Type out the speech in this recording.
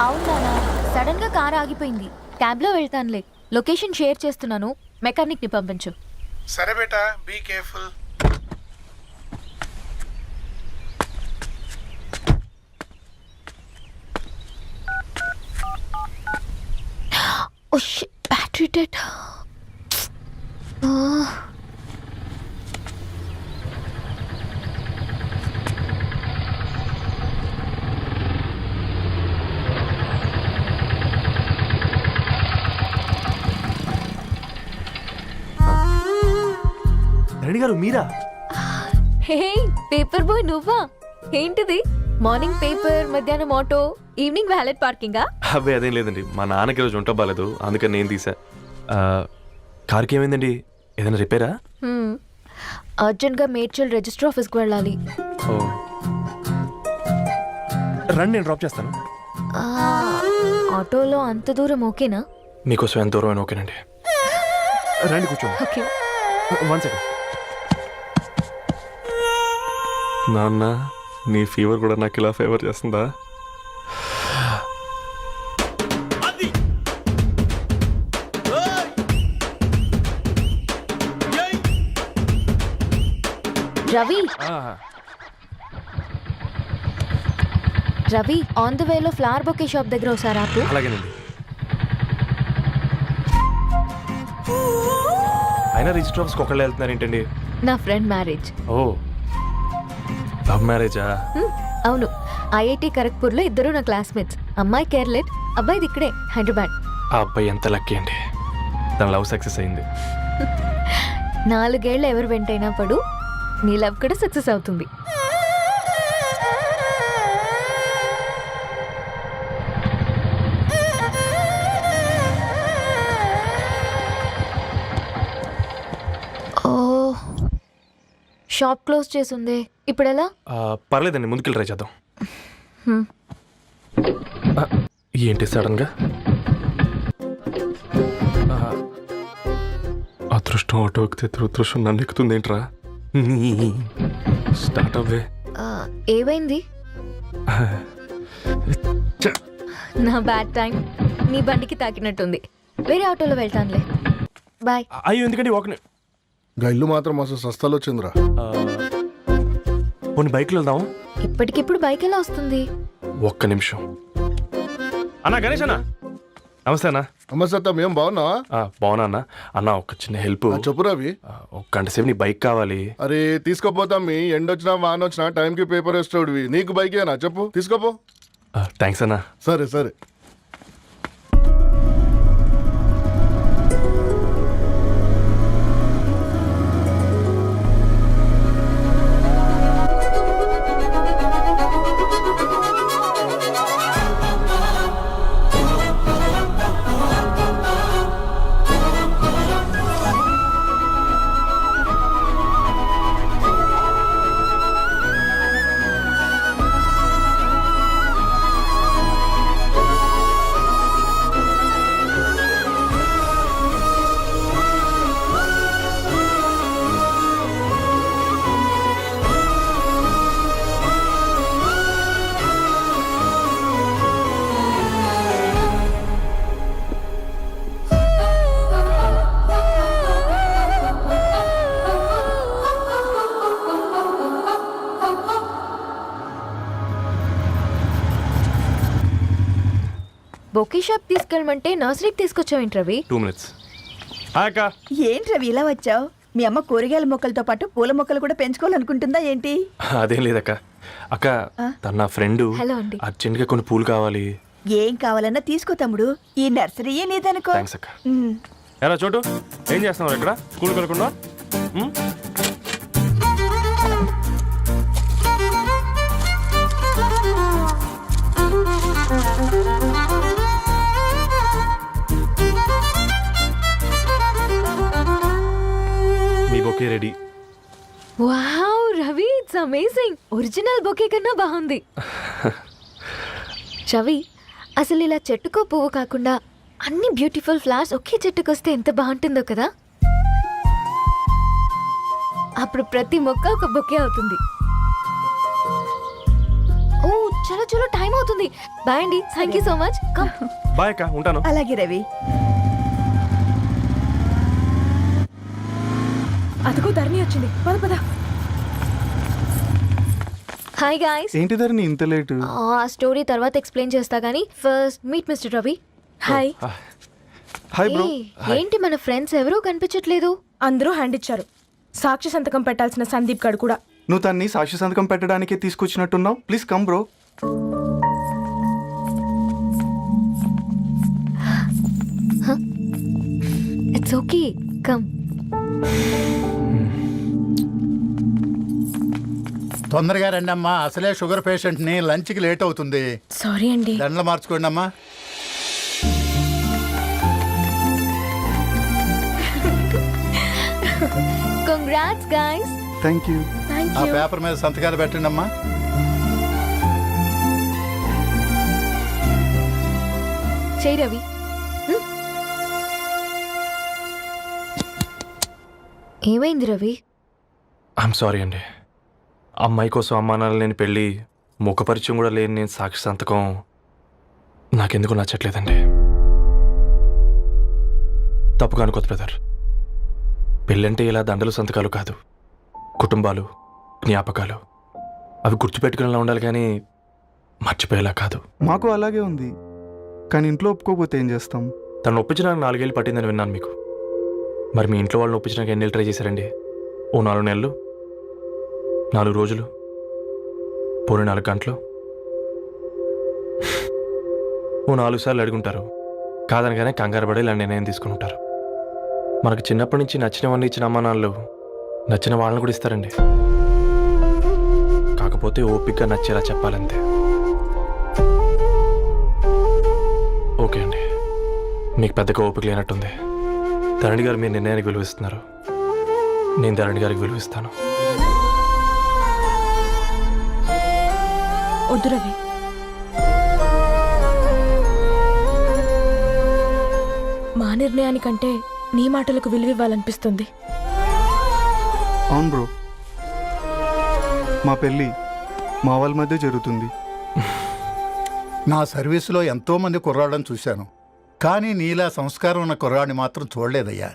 అవునా, సడన్ గా కార్ ఆగిపోయింది. క్యాబ్ లో వెళ్తానులే. లొకేషన్ షేర్ చేస్తున్నాను, మెకానిక్ ని పంపించు. సరే బేటా, be careful. Oh shit, battery dead. Reddy గారు మీరా? హే, పేపర్ బాయ్ నువ్వా? ఏంటిది? మార్నింగ్ పేపర్, మధ్యాహ్నం ఆటో, ఈవినింగ్ వ్యాలెట్ పార్కింగా? అబ్బాయి అదేం లేదండి, మా నాన్నకి రోజు వంట బాగాలేదు, అందుకని నేను తీసా. కార్కి ఏమైందండి? ఏదైనా రిపేరా? అర్జెంట్ గా మేడ్చల్ రిజిస్టర్ ఆఫీస్కి వెళ్ళాలి. ఓ రండి, నేను డ్రాప్ చేస్తాను. ఆటోలో అంత దూరం ఓకేనా? మీకోసం ఎంత దూరం అయినా ఓకేనండి. రండి కూర్చోండి. ఓకే. 1 సెకండ్. నాన్న, నీ ఫీవర్ కూడా నాకు ఇలా ఫేవర్ చేస్తుందా? రవి, రవి, ఆన్ ద వేలో ఫ్లవర్ బొకే షాప్ దగ్గర ఒకసారి ఆపు. అలాగేనండి. అయినా రిజిస్టర్ ఆఫీస్కి ఒకళ్ళు వెళ్తున్నారు ఏంటండి? నా ఫ్రెండ్ మ్యారేజ్. ఓ, లవ్ మ్యారేజా? అవును, ఐఐటి ఖరగ్పూర్లో ఇద్దరు నా క్లాస్మేట్స్. అమ్మాయి కేర్లెట్, అబ్బాయిది ఇక్కడే హైదరాబాద్. ఆ అబ్బాయి ఎంత లక్కీ అండి, తన లవ్ సక్సెస్ అయింది. 4 ఏళ్ళు ఎవరు వెంటైనా పడు, నీ లవ్ కూడా సక్సెస్ అవుతుంది. ఓ, షాప్ క్లోజ్ చేసింది, ఇప్పుడు ఎలా? పర్లేదండి, ముందుకెళ్ళి ట్రై చేద్దాం. ఏంటి సడన్గా? అదృష్టం ఆటో ఎక్కితే దురదృష్టం నన్ను ఎక్కుతుంది ఏంట్రా? స్టార్ట్ అవ్వే. ఏమైంది? నా బ్యాడ్ టైం నీ బండికి తాకినట్టుంది. వేరే ఆటోలో వెళ్తానులే, బాయ్. అయ్యో, ఎందుకండి ఒక ఇల్లు మాత్రం అసలు సస్తాలో వచ్చిందిరా. కొన్ని బైక్లో వెళ్దాం. ఇప్పటికిప్పుడు బైక్ ఎలా వస్తుంది? ఒక్క నిమిషం. అన్నా, గణేష్ అన్న, నమస్తే అన్న. నమస్తే, ఏం బాగున్నావా? బాగున్నా అన్న. అన్న, ఒక చిన్న హెల్ప్. చెప్పు రవి. ఒక గంట సేపు నీ బైక్ కావాలి. అరే తీసుకోపోతాం, మీ ఎండొచ్చినా వాన వచ్చినా టైంకి పేపర్ వేస్తాడువి. నీకు బైకేనా? చెప్పు, తీసుకోపో. థ్యాంక్స్ అన్న. సరే సరే. బొకే షాప్ తీసుకెళ్ళమంటే నర్సరీకి తీసుకొచ్చావేంటి రవి? 2 minutes. అక్క, ఏంటి రవి ఇలా వచ్చావు? మీ అమ్మ కూరగాయల మొక్కలతో పాటు పూల మొక్కలు కూడా పెంచుకోవాలనుకుంటుందా ఏంటి? అదేం లేదక్క. అక్క, తన నా ఫ్రెండ్, హలో అండి. అర్జెంట్గా కొన్ని పూలు కావాలి. ఏం కావాలన్నా తీసుకో తమ్ముడు, ఈ నర్సరీయే నీదనుకో. థ్యాంక్స్ అక్క. ఎలా చోటు, ఏం చేస్తున్నావు ఇక్కడ? స్కూల్కి వెళ్ళకుండా? మీ bouquet ready. Wow Ravi, it's amazing. Original bouquet కన్నా బాగుంది. రవి, అసలు ఇలా చెట్టుకో పువ్వు కాకుండా అన్ని బ్యూటిఫుల్ ఫ్లవర్స్ ఒకే చెట్టుకొస్తే ఎంత బాగుంటుందో కదా. అప్పుడు ప్రతి మొక్క ఒక బొకే అవుతుంది. ఓ చలో చలో టైం అవుతుంది. బాయ్ అండి, thank you so much. Come. Bye అక్క, ఉంటాను. అలాగే రవి. అదిగో ధరణి వచ్చింది, పద పద. Hi guys. ఏంటి ధరణి ఇంత లేటు? ఆ స్టోరీ తర్వాత ఎక్స్ప్లెయిన్ చేస్తా గానీ first meet mister Ravi. Hi. Hi bro. ఏంటి మన ఫ్రెండ్స్ ఎవరూ కనిపించట్లేదు? అందరూ హ్యాండ్ ఇచ్చారు. సాక్షి సంతకం పెట్టాల్సిన సందీప్ గడు కూడా. నువ్వు తన్ని సాక్షి సంతకం పెట్టడానికే తీసుకొచ్చినట్టున్నావు. Please come bro. It's okay, come. తొందరగా రండి అమ్మా, అసలే షుగర్ పేషెంట్ ని లంచ్కి లేట్ అవుతుంది. సారీ అండి. దండలు మార్చుకోండి అమ్మా. Congrats guys. Thank you. Thank ఆ యూ. పేపర్ మీద సంతకాలు పెట్టండి అమ్మా. చేయి రవి. ఏమైంది రవి? ఐఎమ్ సారీ అండి. అమ్మాయి కోసం అమ్మానాలు లేని పెళ్ళి, ముఖపరిచయం కూడా లేని నేను సాక్షి సంతకం నాకెందుకు నచ్చట్లేదండి. తప్పుగా అనుకోదు బ్రదర్. పెళ్ళంటే ఇలా దండలు సంతకాలు కాదు, కుటుంబాలు, జ్ఞాపకాలు. అవి గుర్తుపెట్టుకునేలా ఉండాలి కానీ మర్చిపోయేలా కాదు. మాకు అలాగే ఉంది, కానీ ఇంట్లో ఒప్పుకోకపోతే ఏం చేస్తాం? తను ఒప్పించడానికి 4 ఏళ్ళు పట్టిందని విన్నాను మీకు. మరి మీ ఇంట్లో వాళ్ళని ఒప్పించడానికి ఎన్ని ఏళ్ళు ట్రై చేశారండి? ఓ 4 నెలలు, 4 రోజులు, పోనీ 4 గంటలు, ఓ 4 సార్లు అడుగుంటారు. కాదనగానే కంగారు పడి ఇలా నిర్ణయం తీసుకుని ఉంటారు. మనకు చిన్నప్పటి నుంచి నచ్చినవన్నీ ఇచ్చిన అమ్మానాళ్ళు నచ్చిన వాళ్ళని కూడా ఇస్తారండి. కాకపోతే ఓపికగా నచ్చేలా చెప్పాలంతే. ఓకే అండి, మీకు పెద్దగా ఓపిక లేనట్టుంది. ధరణి గారు మీ నిర్ణయానికి విలువిస్తున్నారు, నేను ధరణి గారికి విలువిస్తాను. వద్దు రవి. మా నిర్ణయానికంటే నీ మాటలకు విలువివ్వాలనిపిస్తుంది. అవును బ్రో, మా పెళ్ళి మా వాళ్ళ మధ్య జరుగుతుంది. నా సర్వీసులో ఎంతో మంది కుర్రాళ్ళని చూశాను, కానీ నీలా సంస్కారం ఉన్న కుర్రాడిని మాత్రం చూడలేదయ్యా.